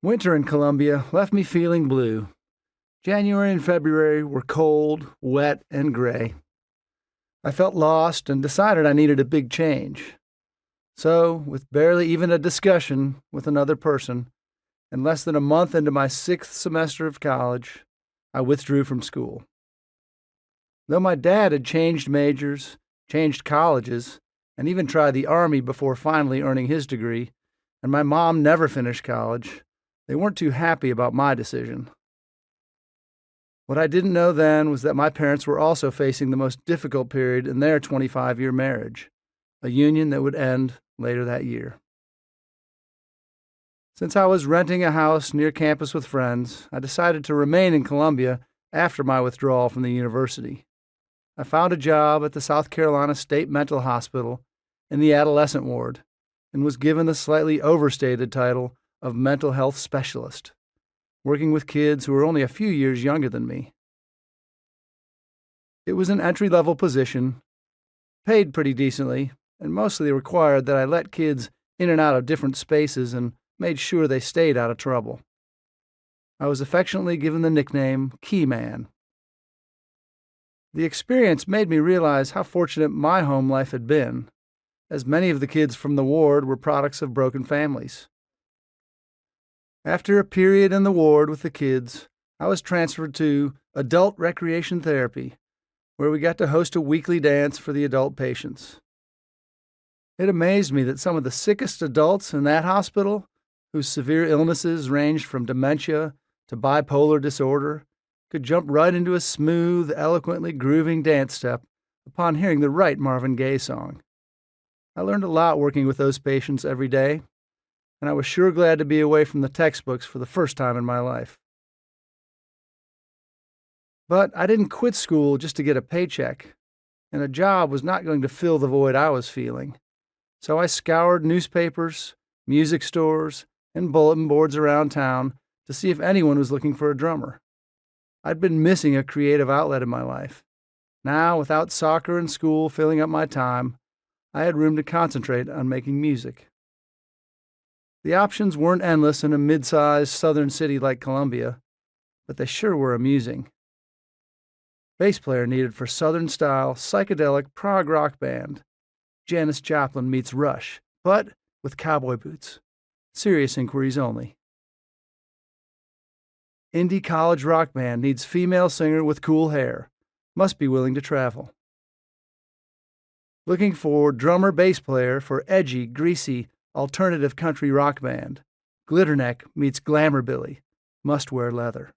Winter in Columbia left me feeling blue. January and February were cold, wet, and gray. I felt lost and decided I needed a big change. So, with barely even a discussion with another person, and less than a month into my 6th semester of college, I withdrew from school. Though my dad had changed majors, changed colleges, and even tried the Army before finally earning his degree, and my mom never finished college, they weren't too happy about my decision. What I didn't know then was that my parents were also facing the most difficult period in their 25-year marriage, a union that would end later that year. Since I was renting a house near campus with friends, I decided to remain in Columbia after my withdrawal from the university. I found a job at the South Carolina State Mental Hospital in the adolescent ward and was given the slightly overstated title of mental health specialist, working with kids who were only a few years younger than me. It was an entry-level position, paid pretty decently, and mostly required that I let kids in and out of different spaces and made sure they stayed out of trouble. I was affectionately given the nickname Key Man. The experience made me realize how fortunate my home life had been, as many of the kids from the ward were products of broken families. After a period in the ward with the kids, I was transferred to adult recreation therapy, where we got to host a weekly dance for the adult patients. It amazed me that some of the sickest adults in that hospital, whose severe illnesses ranged from dementia to bipolar disorder, could jump right into a smooth, eloquently grooving dance step upon hearing the right Marvin Gaye song. I learned a lot working with those patients every day, and I was sure glad to be away from the textbooks for the first time in my life. But I didn't quit school just to get a paycheck, and a job was not going to fill the void I was feeling. So I scoured newspapers, music stores, and bulletin boards around town to see if anyone was looking for a drummer. I'd been missing a creative outlet in my life. Now, without soccer and school filling up my time, I had room to concentrate on making music. The options weren't endless in a mid-sized southern city like Columbia, but they sure were amusing. Bass player needed for southern-style, psychedelic prog rock band. Janis Joplin meets Rush, but with cowboy boots. Serious inquiries only. Indie college rock band needs female singer with cool hair. Must be willing to travel. Looking for drummer bass player for edgy, greasy, alternative country rock band. Glitterneck meets Glamour Billy. Must wear leather.